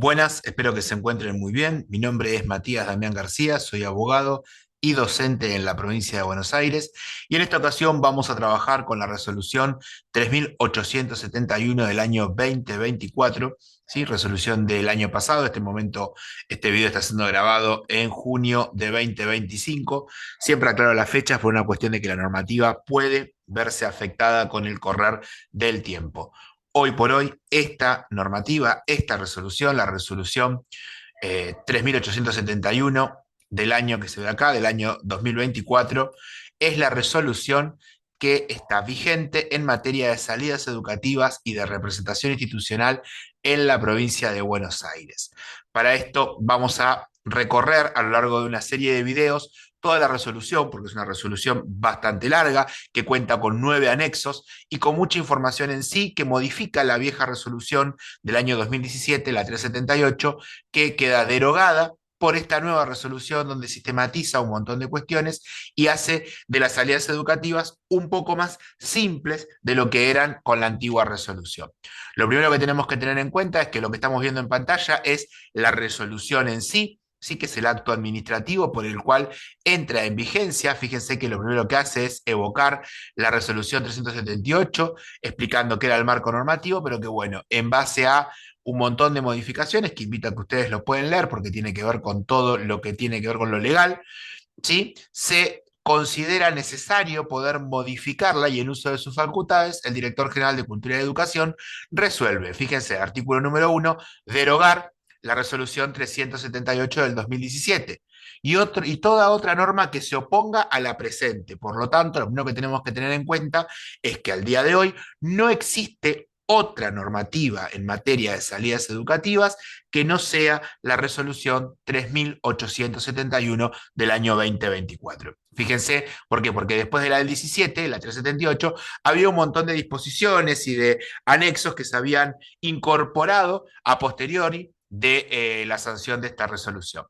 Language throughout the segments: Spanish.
Buenas, espero que se encuentren muy bien. Mi nombre es Matías Damián García, soy abogado y docente en la provincia de Buenos Aires y en esta ocasión vamos a trabajar con la resolución 3871 del año 2024, ¿sí? Resolución del año pasado. Este video está siendo grabado en junio de 2025. Siempre aclaro las fechas por una cuestión de que la normativa puede verse afectada con el correr del tiempo. Hoy por hoy, esta normativa, esta resolución, la resolución 3871 del año que se ve acá, del año 2024, es la resolución que está vigente en materia de salidas educativas y de representación institucional en la provincia de Buenos Aires. Para esto vamos a recorrer a lo largo de una serie de videos toda la resolución, porque es una resolución bastante larga, que cuenta con 9 anexos y con mucha información en sí, que modifica la vieja resolución del año 2017, la 378, que queda derogada por esta nueva resolución donde sistematiza un montón de cuestiones y hace de las salidas educativas un poco más simples de lo que eran con la antigua resolución. Lo primero que tenemos que tener en cuenta es que lo que estamos viendo en pantalla es la resolución en sí, sí que es el acto administrativo por el cual entra en vigencia. Fíjense que lo primero que hace es evocar la resolución 378, explicando qué era el marco normativo, pero que bueno, en base a un montón de modificaciones, que invito a que ustedes lo pueden leer porque tiene que ver con todo lo que tiene que ver con lo legal, ¿sí? Se considera necesario poder modificarla y en uso de sus facultades, el director general de Cultura y Educación resuelve, fíjense, artículo número 1, derogar la resolución 378 del 2017 y toda otra norma que se oponga a la presente. Por lo tanto, lo primero que tenemos que tener en cuenta es que al día de hoy no existe otra normativa en materia de salidas educativas que no sea la resolución 3871 del año 2024. Fíjense, ¿por qué? Porque después de la del 17, la 378, había un montón de disposiciones y de anexos que se habían incorporado a posteriori de la sanción de esta resolución.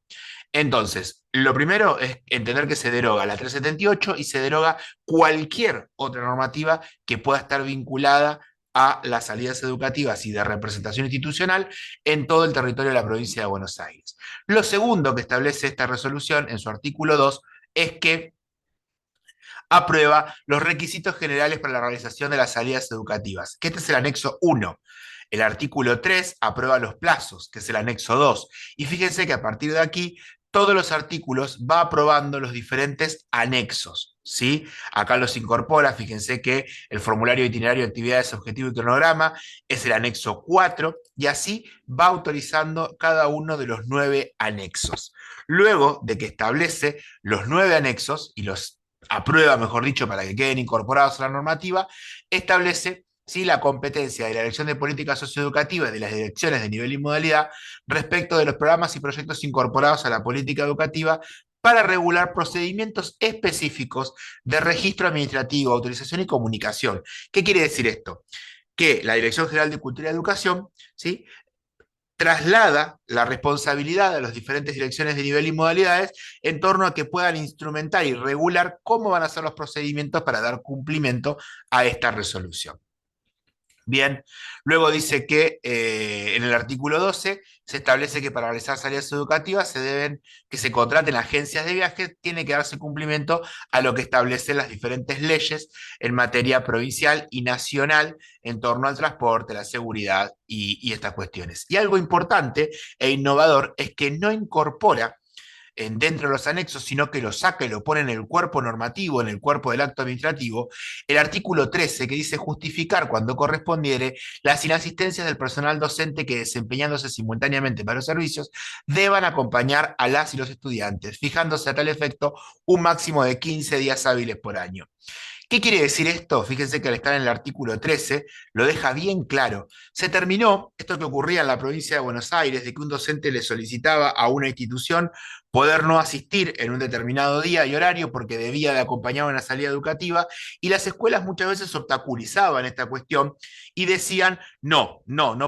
Entonces, lo primero es entender que se deroga la 378 y se deroga cualquier otra normativa que pueda estar vinculada a las salidas educativas y de representación institucional en todo el territorio de la provincia de Buenos Aires. Lo segundo que establece esta resolución en su artículo 2 es que aprueba los requisitos generales para la realización de las salidas educativas, que este es el anexo 1. El artículo 3 aprueba los plazos, que es el anexo 2. Y fíjense que a partir de aquí, todos los artículos va aprobando los diferentes anexos, ¿sí? Acá los incorpora, fíjense que el formulario de itinerario de actividades, objetivo y cronograma es el anexo 4, y así va autorizando cada uno de los 9 anexos. Luego de que establece los 9 anexos y los aprueba, mejor dicho, para que queden incorporados a la normativa, establece, ¿sí?, la competencia de la Dirección de Política Socioeducativa y de las direcciones de nivel y modalidad respecto de los programas y proyectos incorporados a la política educativa para regular procedimientos específicos de registro administrativo, autorización y comunicación. ¿Qué quiere decir esto? Que la Dirección General de Cultura y Educación, ¿sí?, traslada la responsabilidad a las diferentes direcciones de nivel y modalidades en torno a que puedan instrumentar y regular cómo van a ser los procedimientos para dar cumplimiento a esta resolución. Bien, luego dice que en el artículo 12 se establece que para realizar salidas educativas que se contraten agencias de viajes, tiene que darse cumplimiento a lo que establecen las diferentes leyes en materia provincial y nacional en torno al transporte, la seguridad y estas cuestiones. Y algo importante e innovador es que no incorpora dentro de los anexos, sino que lo saca y lo pone en el cuerpo normativo, en el cuerpo del acto administrativo, el artículo 13 que dice justificar cuando correspondiere las inasistencias del personal docente que desempeñándose simultáneamente para los servicios deban acompañar a las y los estudiantes, fijándose a tal efecto un máximo de 15 días hábiles por año. ¿Qué quiere decir esto? Fíjense que al estar en el artículo 13 lo deja bien claro. Se terminó esto que ocurría en la provincia de Buenos Aires, de que un docente le solicitaba a una institución poder no asistir en un determinado día y horario porque debía de acompañar una salida educativa, y las escuelas muchas veces obstaculizaban esta cuestión y decían, no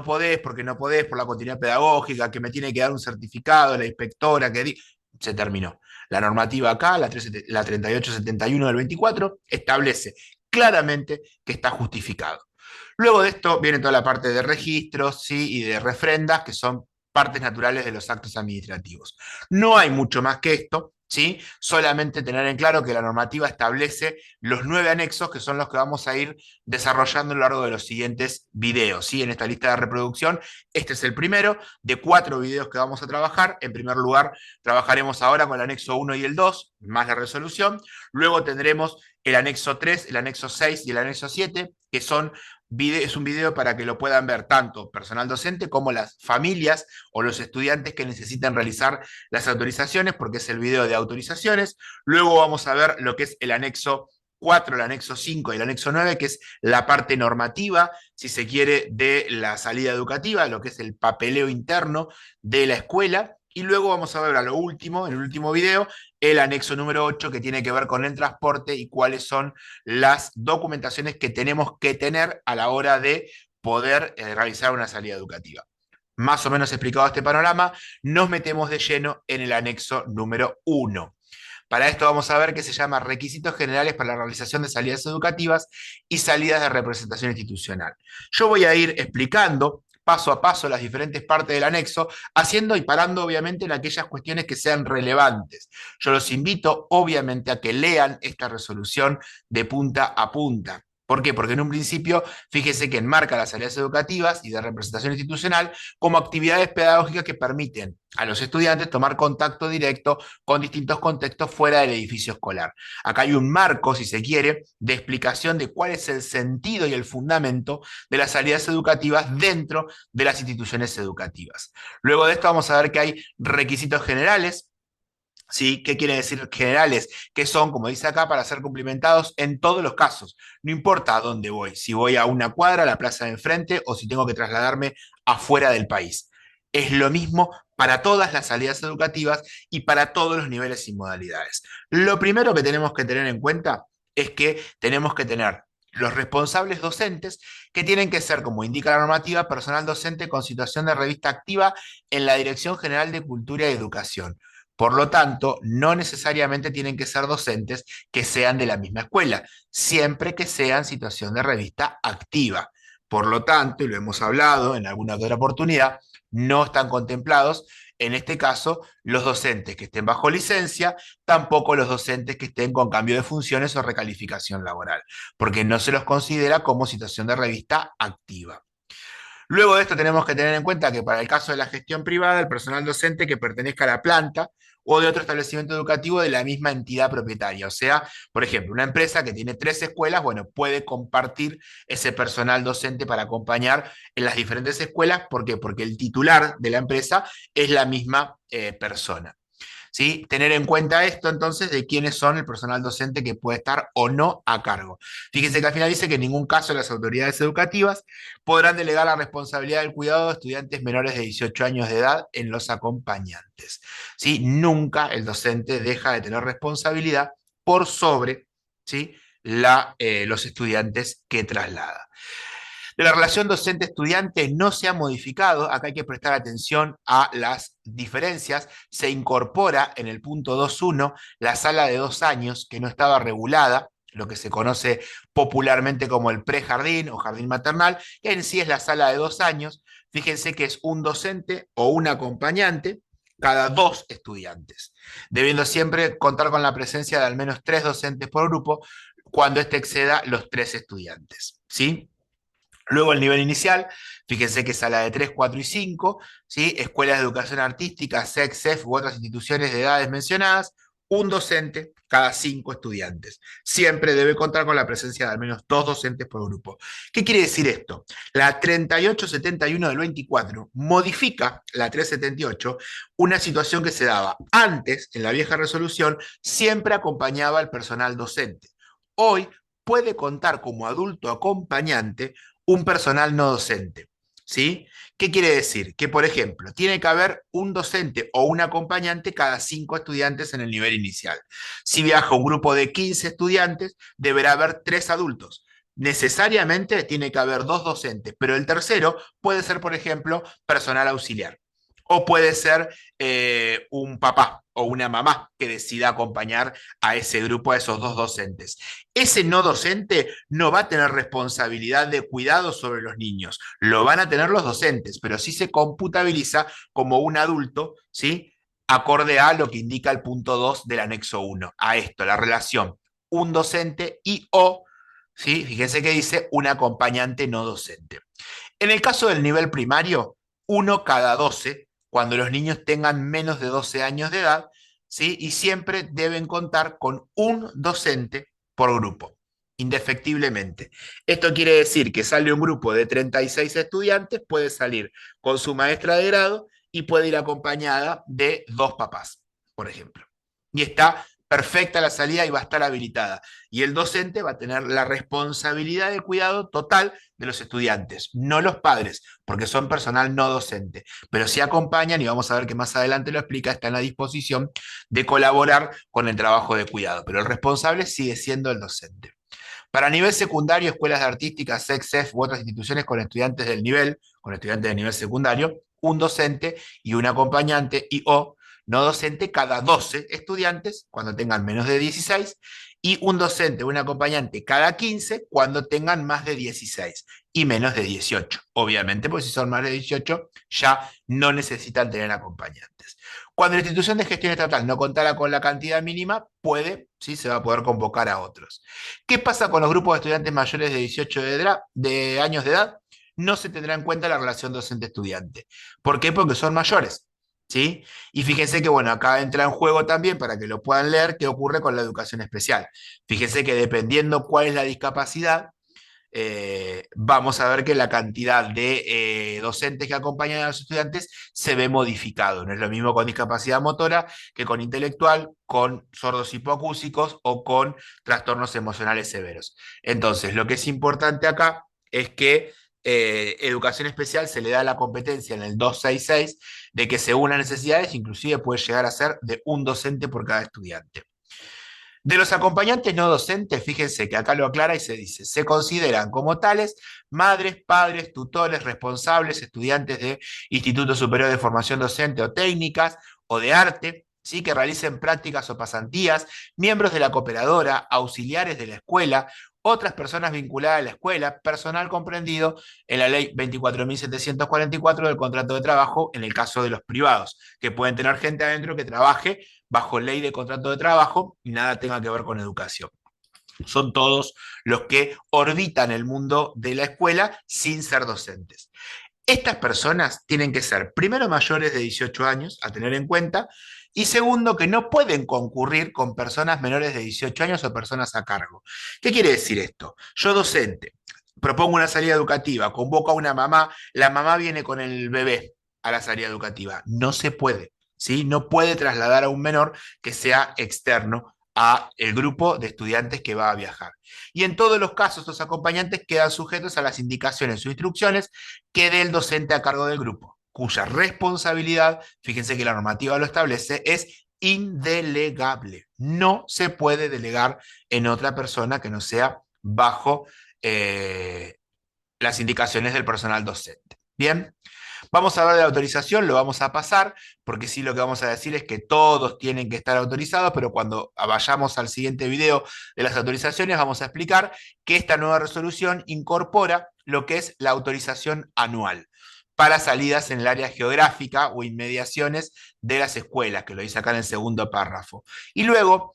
podés porque no podés por la continuidad pedagógica, que me tiene que dar un certificado la inspectora que... Se terminó. La normativa acá, la 3871 del 24, establece claramente que está justificado. Luego de esto viene toda la parte de registros, ¿sí?, y de refrendas, que son partes naturales de los actos administrativos. No hay mucho más que esto, ¿sí? Solamente tener en claro que la normativa establece los 9 anexos que son los que vamos a ir desarrollando a lo largo de los siguientes videos, ¿sí? En esta lista de reproducción, este es el primero de 4 videos que vamos a trabajar. En primer lugar, trabajaremos ahora con el anexo 1 y el 2, más la resolución. Luego tendremos el anexo 3, el anexo 6 y el anexo 7, que es un video para que lo puedan ver tanto personal docente como las familias o los estudiantes que necesitan realizar las autorizaciones, porque es el video de autorizaciones. Luego vamos a ver lo que es el anexo 4, el anexo 5 y el anexo 9, que es la parte normativa, si se quiere, de la salida educativa, lo que es el papeleo interno de la escuela. Y luego vamos a ver a lo último, en el último video, el anexo número 8, que tiene que ver con el transporte y cuáles son las documentaciones que tenemos que tener a la hora de poder realizar una salida educativa. Más o menos explicado este panorama, nos metemos de lleno en el anexo número 1. Para esto vamos a ver que se llama requisitos generales para la realización de salidas educativas y salidas de representación institucional. Yo voy a ir explicando paso a paso las diferentes partes del anexo, haciendo y parando obviamente en aquellas cuestiones que sean relevantes. Yo los invito obviamente a que lean esta resolución de punta a punta. ¿Por qué? Porque en un principio, fíjese que enmarca las salidas educativas y de representación institucional como actividades pedagógicas que permiten a los estudiantes tomar contacto directo con distintos contextos fuera del edificio escolar. Acá hay un marco, si se quiere, de explicación de cuál es el sentido y el fundamento de las salidas educativas dentro de las instituciones educativas. Luego de esto vamos a ver que hay requisitos generales. ¿Sí? ¿Qué quiere decir generales? Que son, como dice acá, para ser cumplimentados en todos los casos. No importa a dónde voy, si voy a una cuadra, a la plaza de enfrente, o si tengo que trasladarme afuera del país. Es lo mismo para todas las salidas educativas y para todos los niveles y modalidades. Lo primero que tenemos que tener en cuenta es que tenemos que tener los responsables docentes, que tienen que ser, como indica la normativa, personal docente con situación de revista activa en la Dirección General de Cultura y Educación. Por lo tanto, no necesariamente tienen que ser docentes que sean de la misma escuela, siempre que sean situación de revista activa. Por lo tanto, y lo hemos hablado en alguna otra oportunidad, no están contemplados, en este caso, los docentes que estén bajo licencia, tampoco los docentes que estén con cambio de funciones o recalificación laboral, porque no se los considera como situación de revista activa. Luego de esto tenemos que tener en cuenta que para el caso de la gestión privada, el personal docente que pertenezca a la planta o de otro establecimiento educativo de la misma entidad propietaria. O sea, por ejemplo, una empresa que tiene 3 escuelas, bueno, puede compartir ese personal docente para acompañar en las diferentes escuelas. ¿Por qué? Porque el titular de la empresa es la misma persona. ¿Sí? Tener en cuenta esto entonces de quiénes son el personal docente que puede estar o no a cargo. Fíjense que al final dice que en ningún caso las autoridades educativas podrán delegar la responsabilidad del cuidado de estudiantes menores de 18 años de edad en los acompañantes. ¿Sí? Nunca el docente deja de tener responsabilidad por sobre, ¿sí? Los estudiantes que traslada. De la relación docente-estudiante no se ha modificado, acá hay que prestar atención a las diferencias, se incorpora en el punto 2.1 la sala de 2 años que no estaba regulada, lo que se conoce popularmente como el prejardín o jardín maternal, que en sí es la sala de 2 años. Fíjense que es un docente o un acompañante cada 2 estudiantes, debiendo siempre contar con la presencia de al menos 3 docentes por grupo cuando éste exceda los 3 estudiantes, ¿sí? Luego el nivel inicial, fíjense que es a la de 3, 4 y 5, ¿sí? Escuelas de educación artística, SEC, CEF u otras instituciones de edades mencionadas, un docente cada 5 estudiantes. Siempre debe contar con la presencia de al menos 2 docentes por grupo. ¿Qué quiere decir esto? La 3871 del 24 modifica la 378, una situación que se daba antes, en la vieja resolución, siempre acompañaba al personal docente. Hoy puede contar como adulto acompañante un personal no docente. ¿Sí? ¿Qué quiere decir? Que, por ejemplo, tiene que haber un docente o un acompañante cada 5 estudiantes en el nivel inicial. Si viaja un grupo de 15 estudiantes, deberá haber 3 adultos. Necesariamente tiene que haber 2 docentes, pero el tercero puede ser, por ejemplo, personal auxiliar. O puede ser un papá o una mamá que decida acompañar a ese grupo, a esos dos docentes. Ese no docente no va a tener responsabilidad de cuidado sobre los niños, lo van a tener los docentes, pero sí se computabiliza como un adulto, ¿sí? Acorde a lo que indica el punto 2 del anexo 1, a esto, la relación un docente y o, ¿sí? Fíjense que dice un acompañante no docente. En el caso del nivel primario, uno cada 12 cuando los niños tengan menos de 12 años de edad, ¿sí? Y siempre deben contar con un docente por grupo, indefectiblemente. Esto quiere decir que sale un grupo de 36 estudiantes, puede salir con su maestra de grado y puede ir acompañada de dos papás, por ejemplo. Y está perfecta la salida y va a estar habilitada. Y el docente va a tener la responsabilidad de cuidado total de los estudiantes, no los padres, porque son personal no docente, pero sí acompañan, y vamos a ver que más adelante lo explica, está en la disposición de colaborar con el trabajo de cuidado, pero el responsable sigue siendo el docente. Para nivel secundario, escuelas de artística, SECSEF u otras instituciones con estudiantes de nivel secundario, un docente y un acompañante y o no docente cada 12 estudiantes cuando tengan menos de 16 y un docente o un acompañante cada 15 cuando tengan más de 16 y menos de 18. Obviamente, pues si son más de 18 ya no necesitan tener acompañantes. Cuando la institución de gestión estatal no contara con la cantidad mínima, sí, se va a poder convocar a otros. ¿Qué pasa con los grupos de estudiantes mayores de 18 de años de edad? No se tendrá en cuenta la relación docente-estudiante. ¿Por qué? Porque son mayores. ¿Sí? Y fíjense que, bueno, acá entra en juego también, para que lo puedan leer, qué ocurre con la educación especial. Fíjense que dependiendo cuál es la discapacidad, vamos a ver que la cantidad de docentes que acompañan a los estudiantes se ve modificado. No es lo mismo con discapacidad motora que con intelectual, con sordos hipoacúsicos o con trastornos emocionales severos. Entonces, lo que es importante acá es que educación especial se le da la competencia en el 266 de que según las necesidades, inclusive puede llegar a ser de un docente por cada estudiante. De los acompañantes no docentes, fíjense que acá lo aclara y se dice, se consideran como tales madres, padres, tutores, responsables, estudiantes de Instituto Superior de Formación Docente o técnicas o de arte, ¿sí? Que realicen prácticas o pasantías, miembros de la cooperadora, auxiliares de la escuela, otras personas vinculadas a la escuela, personal comprendido en la ley 24.744 del contrato de trabajo en el caso de los privados, que pueden tener gente adentro que trabaje bajo ley de contrato de trabajo y nada tenga que ver con educación. Son todos los que orbitan el mundo de la escuela sin ser docentes. Estas personas tienen que ser, primero, mayores de 18 años, a tener en cuenta, y segundo, que no pueden concurrir con personas menores de 18 años o personas a cargo. ¿Qué quiere decir esto? Yo, docente, propongo una salida educativa, convoco a una mamá, la mamá viene con el bebé a la salida educativa. No se puede, ¿sí? No puede trasladar a un menor que sea externo a el grupo de estudiantes que va a viajar. Y en todos los casos, los acompañantes quedan sujetos a las indicaciones o instrucciones que dé el docente a cargo del grupo, cuya responsabilidad, fíjense que la normativa lo establece, es indelegable. No se puede delegar en otra persona que no sea bajo las indicaciones del personal docente. Bien, vamos a hablar de la autorización, lo vamos a pasar, porque sí lo que vamos a decir es que todos tienen que estar autorizados, pero cuando vayamos al siguiente video de las autorizaciones vamos a explicar que esta nueva resolución incorpora lo que es la autorización anual para salidas en el área geográfica o inmediaciones de las escuelas, que lo dice acá en el segundo párrafo. Y luego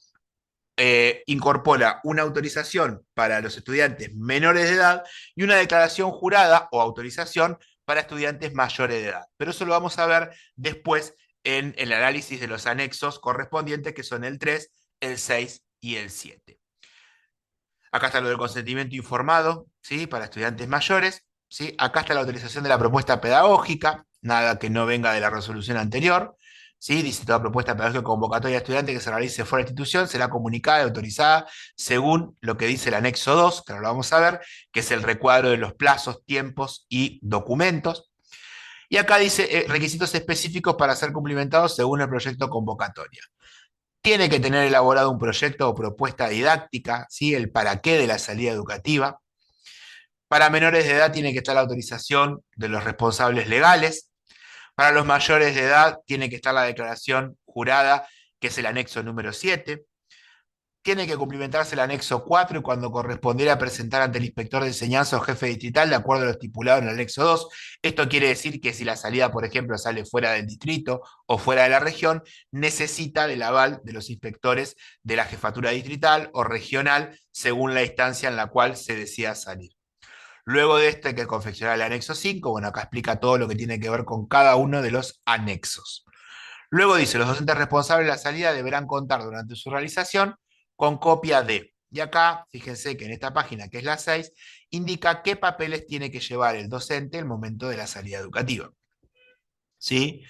incorpora una autorización para los estudiantes menores de edad y una declaración jurada o autorización para estudiantes mayores de edad. Pero eso lo vamos a ver después en el análisis de los anexos correspondientes, que son el 3, el 6 y el 7. Acá está lo del consentimiento informado, ¿sí? Para estudiantes mayores, ¿sí? Acá está la autorización de la propuesta pedagógica, nada que no venga de la resolución anterior. ¿Sí? Dice toda propuesta pedagógica convocatoria de estudiante que se realice fuera de la institución será comunicada y autorizada según lo que dice el anexo 2, que ahora lo vamos a ver, que es el recuadro de los plazos, tiempos y documentos. Y acá dice requisitos específicos para ser cumplimentados según el proyecto convocatoria. Tiene que tener elaborado un proyecto o propuesta didáctica, ¿sí? El para qué de la salida educativa. Para menores de edad tiene que estar la autorización de los responsables legales. Para los mayores de edad tiene que estar la declaración jurada, que es el anexo número 7. Tiene que cumplimentarse el anexo 4 y cuando correspondiera presentar ante el inspector de enseñanza o jefe distrital, de acuerdo a lo estipulado en el anexo 2. Esto quiere decir que si la salida, por ejemplo, sale fuera del distrito o fuera de la región, necesita del aval de los inspectores de la jefatura distrital o regional, según la instancia en la cual se decida salir. Luego de esto hay que confeccionar el anexo 5. Bueno, acá explica todo lo que tiene que ver con cada uno de los anexos. Luego dice, los docentes responsables de la salida deberán contar durante su realización con copia de. Y acá, fíjense que en esta página, que es la 6, indica qué papeles tiene que llevar el docente en el momento de la salida educativa. ¿Sí?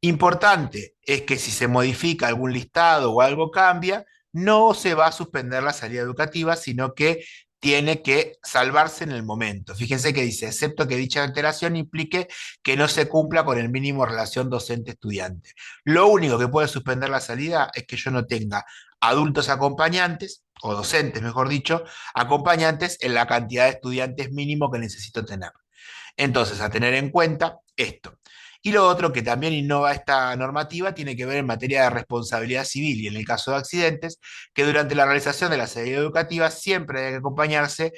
Importante es que si se modifica algún listado o algo cambia, no se va a suspender la salida educativa, sino que tiene que salvarse en el momento. Fíjense que dice, excepto que dicha alteración implique que no se cumpla con el mínimo relación docente-estudiante. Lo único que puede suspender la salida es que yo no tenga adultos acompañantes, o docentes, mejor dicho, acompañantes en la cantidad de estudiantes mínimo que necesito tener. Entonces, a tener en cuenta esto. Y lo otro que también innova esta normativa tiene que ver en materia de responsabilidad civil y en el caso de accidentes, que durante la realización de la salida educativa siempre hay que acompañarse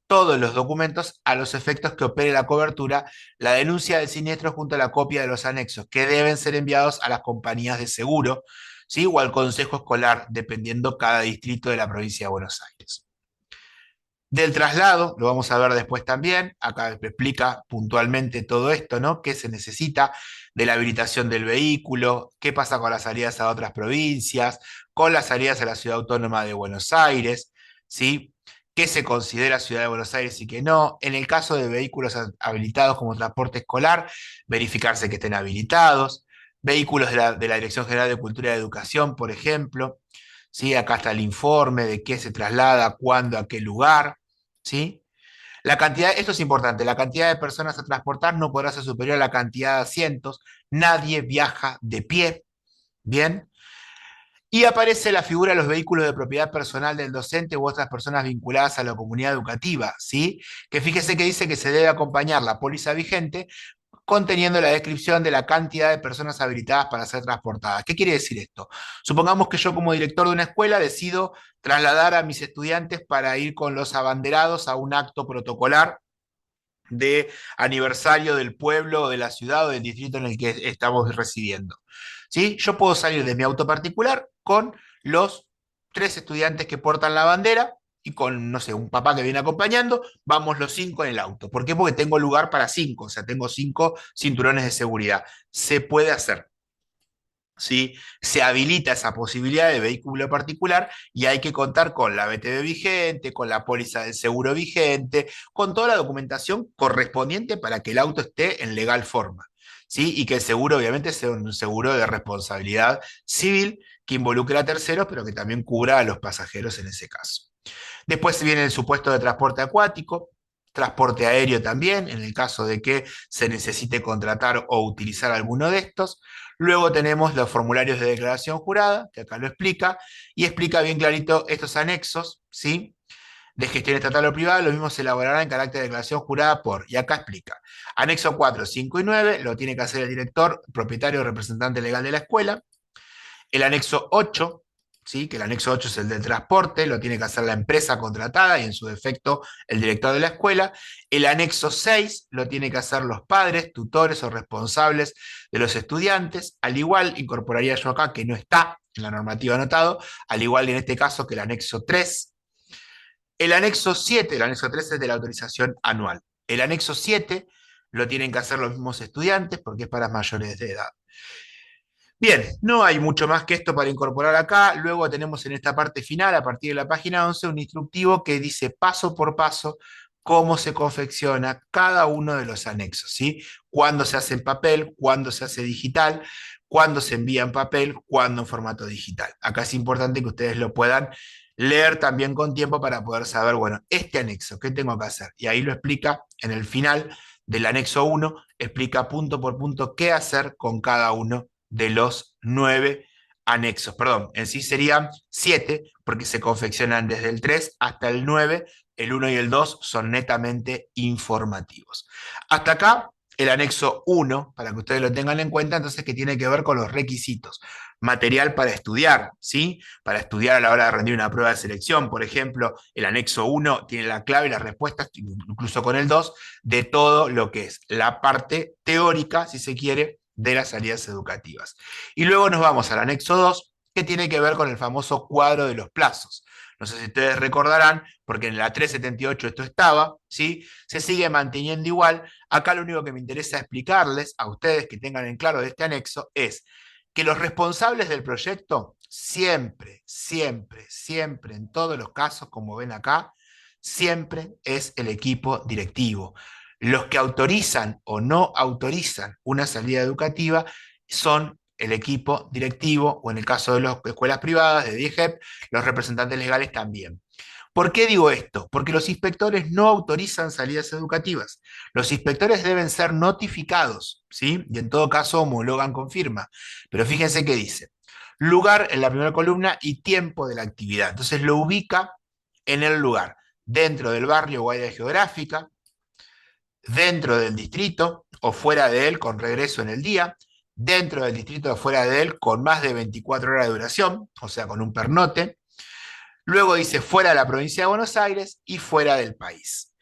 todos los documentos a los efectos que opere la cobertura, la denuncia del siniestro junto a la copia de los anexos, que deben ser enviados a las compañías de seguro, ¿sí? O al consejo escolar, dependiendo cada distrito de la provincia de Buenos Aires. Del traslado, lo vamos a ver después también, acá explica puntualmente todo esto, ¿no? ¿Qué se necesita de la habilitación del vehículo? ¿Qué pasa con las salidas a otras provincias? Con las salidas a la Ciudad Autónoma de Buenos Aires, ¿sí? ¿Qué se considera Ciudad de Buenos Aires y qué no? En el caso de vehículos habilitados como transporte escolar, verificarse que estén habilitados. Vehículos de la Dirección General de Cultura y Educación, por ejemplo. ¿Sí? Acá está el informe de qué se traslada, cuándo, a qué lugar. ¿Sí? La cantidad, esto es importante, la cantidad de personas a transportar no podrá ser superior a la cantidad de asientos. Nadie viaja de pie. ¿Bien? Y aparece la figura de los vehículos de propiedad personal del docente u otras personas vinculadas a la comunidad educativa, ¿sí? Que fíjese que dice que se debe acompañar la póliza vigente conteniendo la descripción de la cantidad de personas habilitadas para ser transportadas. ¿Qué quiere decir esto? Supongamos que yo como director de una escuela decido trasladar a mis estudiantes para ir con los abanderados a un acto protocolar de aniversario del pueblo, o de la ciudad o del distrito en el que estamos residiendo. ¿Sí? Yo puedo salir de mi auto particular con los 3 estudiantes que portan la bandera y con, no sé, un papá que viene acompañando, vamos los 5 en el auto. ¿Por qué? Porque tengo lugar para 5, o sea, tengo 5 cinturones de seguridad. Se puede hacer. ¿Sí? Se habilita esa posibilidad de vehículo particular y hay que contar con la BTV vigente, con la póliza del seguro vigente, con toda la documentación correspondiente para que el auto esté en legal forma. ¿Sí? Y que el seguro obviamente sea un seguro de responsabilidad civil que involucre a terceros, pero que también cubra a los pasajeros en ese caso. Después viene el supuesto de transporte acuático, transporte aéreo también, en el caso de que se necesite contratar o utilizar alguno de estos. Luego tenemos los formularios de declaración jurada, que acá lo explica, y explica bien clarito estos anexos, ¿sí? De gestión estatal o privada, lo mismo se elaborará en carácter de declaración jurada por, y acá explica. Anexo 4, 5 y 9 lo tiene que hacer el director, propietario o representante legal de la escuela. El anexo 8, ¿sí? Que el anexo 8 es el del transporte, lo tiene que hacer la empresa contratada y en su defecto el director de la escuela. El anexo 6 lo tiene que hacer los padres, tutores o responsables de los estudiantes. Al igual, incorporaría yo acá, que no está en la normativa anotado, al igual en este caso que el anexo 3. El anexo 7, el anexo 3 es de la autorización anual. El anexo 7 lo tienen que hacer los mismos estudiantes porque es para mayores de edad. Bien, no hay mucho más que esto para incorporar acá. Luego tenemos en esta parte final, a partir de la página 11, un instructivo que dice paso por paso cómo se confecciona cada uno de los anexos, ¿sí? Cuándo se hace en papel, cuándo se hace digital, cuándo se envía en papel, cuándo en formato digital. Acá es importante que ustedes lo puedan leer también con tiempo para poder saber, bueno, este anexo, ¿qué tengo que hacer? Y ahí lo explica en el final del anexo 1, explica punto por punto qué hacer con cada uno de los 9 anexos. Perdón, en sí serían 7, porque se confeccionan desde el 3 hasta el 9. El 1 y el 2 son netamente informativos. Hasta acá el anexo 1, para que ustedes lo tengan en cuenta, entonces que tiene que ver con los requisitos. Material para estudiar, ¿sí? Para estudiar a la hora de rendir una prueba de selección, por ejemplo, el anexo 1 tiene la clave y las respuestas, incluso con el 2, de todo lo que es la parte teórica, si se quiere, de las salidas educativas. Y luego nos vamos al anexo 2, que tiene que ver con el famoso cuadro de los plazos. No sé si ustedes recordarán, porque en la 378 esto estaba, ¿sí? Se sigue manteniendo igual. Acá lo único que me interesa explicarles a ustedes que tengan en claro de este anexo es que los responsables del proyecto siempre, siempre, siempre, en todos los casos, como ven acá, siempre es el equipo directivo. Los que autorizan o no autorizan una salida educativa son el equipo directivo, o en el caso de las escuelas privadas, de DIEGEP, los representantes legales también. ¿Por qué digo esto? Porque los inspectores no autorizan salidas educativas. Los inspectores deben ser notificados, ¿sí? Y en todo caso homologan con firma. Pero fíjense qué dice. Lugar en la primera columna y tiempo de la actividad. Entonces lo ubica en el lugar, dentro del barrio o área geográfica, dentro del distrito o fuera de él con regreso en el día, dentro del distrito o fuera de él con más de 24 horas de duración, o sea, con un pernote. Luego dice fuera de la provincia de Buenos Aires y fuera del país.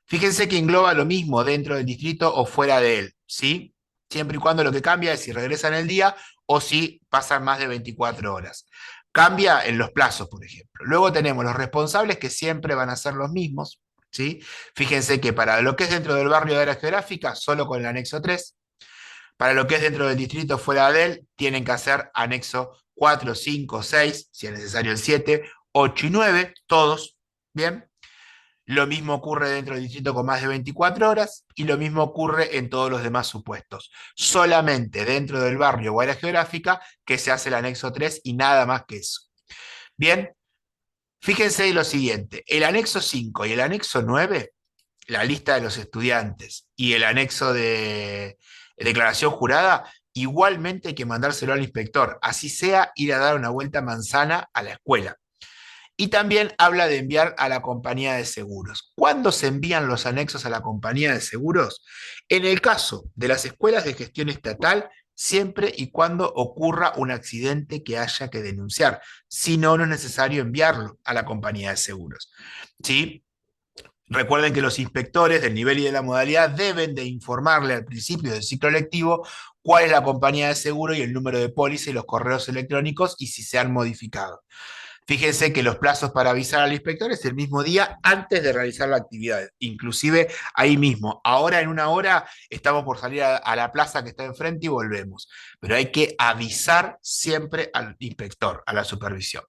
Fíjense que engloba lo mismo dentro del distrito o fuera de él, ¿sí? Siempre y cuando lo que cambia es si regresan el día o si pasan más de 24 horas. Cambia en los plazos, por ejemplo. Luego tenemos los responsables que siempre van a ser los mismos, ¿sí? Fíjense que para lo que es dentro del barrio de área geográfica, solo con el anexo 3. Para lo que es dentro del distrito fuera de él, tienen que hacer anexo 4, 5, 6, si es necesario el 7, 8 y 9, todos, ¿bien? Lo mismo ocurre dentro del distrito con más de 24 horas y lo mismo ocurre en todos los demás supuestos. Solamente dentro del barrio o área geográfica que se hace el anexo 3 y nada más que eso. Bien, fíjense lo siguiente, el anexo 5 y el anexo 9, la lista de los estudiantes y el anexo de declaración jurada, igualmente hay que mandárselo al inspector, así sea ir a dar una vuelta manzana a la escuela. Y también habla de enviar a la compañía de seguros. ¿Cuándo se envían los anexos a la compañía de seguros? En el caso de las escuelas de gestión estatal, siempre y cuando ocurra un accidente que haya que denunciar. Si no, no es necesario enviarlo a la compañía de seguros. ¿Sí? Recuerden que los inspectores del nivel y de la modalidad deben de informarle al principio del ciclo lectivo cuál es la compañía de seguro y el número de póliza y los correos electrónicos y si se han modificado. Fíjense que los plazos para avisar al inspector es el mismo día antes de realizar la actividad, inclusive ahí mismo. Ahora en una hora estamos por salir a la plaza que está enfrente y volvemos, pero hay que avisar siempre al inspector, a la supervisión.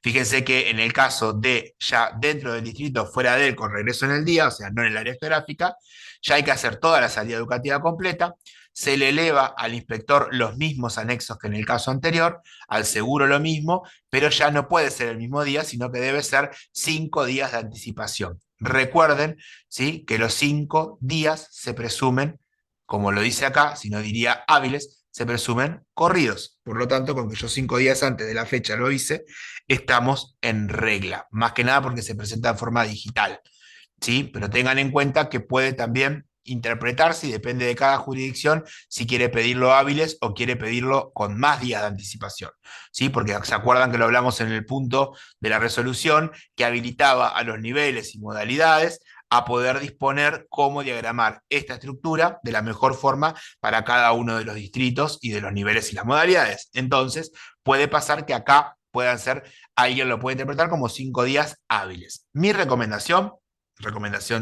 Fíjense que en el caso de ya dentro del distrito, fuera de él, con regreso en el día, o sea, no en el área geográfica, ya hay que hacer toda la salida educativa completa, se le eleva al inspector los mismos anexos que en el caso anterior, al seguro lo mismo, pero ya no puede ser el mismo día, sino que debe ser 5 días de anticipación. Recuerden, ¿sí?, que los 5 días se presumen, como lo dice acá, si no diría hábiles, se presumen corridos. Por lo tanto, con que yo 5 días antes de la fecha lo hice, estamos en regla, más que nada porque se presenta en forma digital, ¿sí? Pero tengan en cuenta que puede también interpretarse y depende de cada jurisdicción si quiere pedirlo hábiles o quiere pedirlo con más días de anticipación, ¿sí? Porque se acuerdan que lo hablamos en el punto de la resolución que habilitaba a los niveles y modalidades a poder disponer cómo diagramar esta estructura de la mejor forma para cada uno de los distritos y de los niveles y las modalidades. Entonces, puede pasar que acá puedan ser, alguien lo puede interpretar como 5 días hábiles. Mi recomendación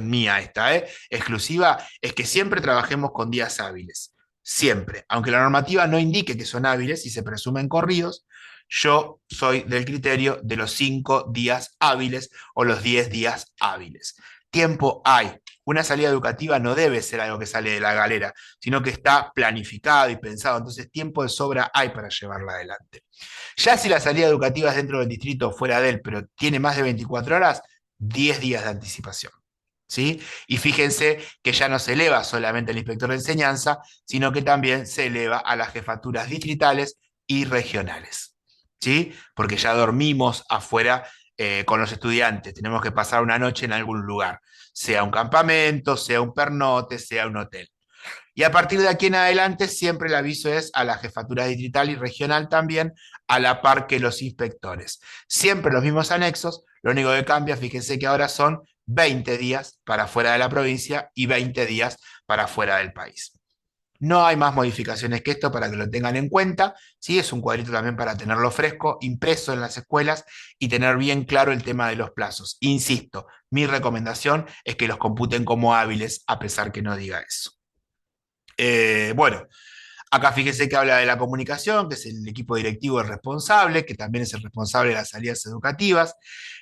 mía esta, exclusiva, es que siempre trabajemos con días hábiles. Siempre. Aunque la normativa no indique que son hábiles y se presumen corridos, yo soy del criterio de los 5 días hábiles o los 10 días hábiles. Tiempo hay. Una salida educativa no debe ser algo que sale de la galera, sino que está planificado y pensado. Entonces, tiempo de sobra hay para llevarla adelante. Ya si la salida educativa es dentro del distrito o fuera de él, pero tiene más de 24 horas, 10 días de anticipación. ¿Sí? Y fíjense que ya no se eleva solamente al inspector de enseñanza, sino que también se eleva a las jefaturas distritales y regionales. ¿Sí? Porque ya dormimos afuera con los estudiantes, tenemos que pasar una noche en algún lugar, sea un campamento, sea un pernote, sea un hotel. Y a partir de aquí en adelante, siempre el aviso es a la jefatura distrital y regional también, a la par que los inspectores. Siempre los mismos anexos, lo único que cambia, fíjense que ahora son 20 días para fuera de la provincia y 20 días para fuera del país. No hay más modificaciones que esto para que lo tengan en cuenta. ¿Sí? Es un cuadrito también para tenerlo fresco, impreso en las escuelas y tener bien claro el tema de los plazos. Insisto, mi recomendación es que los computen como hábiles, a pesar que no diga eso. Bueno, acá fíjese que habla de la comunicación, que es el equipo directivo el responsable, que también es el responsable de las salidas educativas,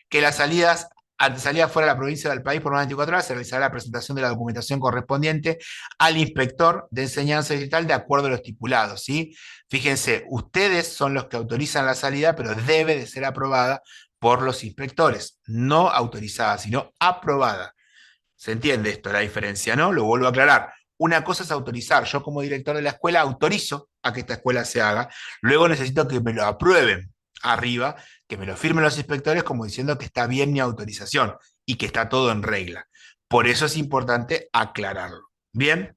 que las salidas, ante salida fuera de la provincia del país por más de 24 horas, se realizará la presentación de la documentación correspondiente al inspector de enseñanza digital de acuerdo a lo estipulado, ¿sí? Fíjense, ustedes son los que autorizan la salida, pero debe de ser aprobada por los inspectores, no autorizada, sino aprobada. ¿Se entiende esto, la diferencia, no? Lo vuelvo a aclarar. Una cosa es autorizar. Yo como director de la escuela autorizo a que esta escuela se haga. Luego necesito que me lo aprueben arriba, que me lo firmen los inspectores como diciendo que está bien mi autorización y que está todo en regla. Por eso es importante aclararlo. Bien.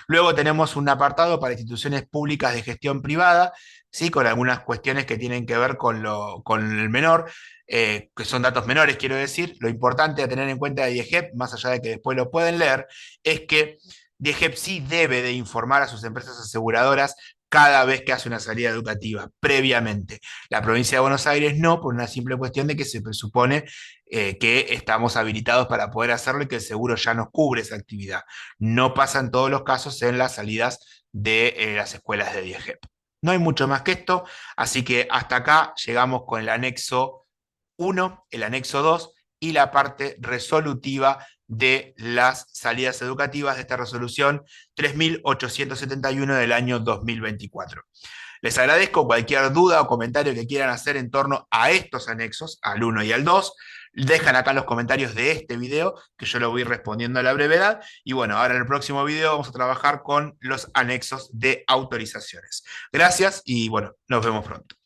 Luego tenemos un apartado para instituciones públicas de gestión privada, ¿sí? Con algunas cuestiones que tienen que ver con el menor, que son datos menores, quiero decir. Lo importante a tener en cuenta de DIEGEP, más allá de que después lo pueden leer, es que DIEGEP sí debe de informar a sus empresas aseguradoras cada vez que hace una salida educativa, previamente. La provincia de Buenos Aires no, por una simple cuestión de que se presupone que estamos habilitados para poder hacerlo y que el seguro ya nos cubre esa actividad. No pasa en todos los casos en las salidas de las escuelas de DIEGEP. No hay mucho más que esto, así que hasta acá llegamos con el anexo 1, el anexo 2 y la parte resolutiva de las salidas educativas de esta resolución 3871 del año 2024. Les agradezco cualquier duda o comentario que quieran hacer en torno a estos anexos, al 1 y al 2. Dejan acá en los comentarios de este video, que yo lo voy respondiendo a la brevedad. Y bueno, ahora en el próximo video vamos a trabajar con los anexos de autorizaciones. Gracias y bueno, nos vemos pronto.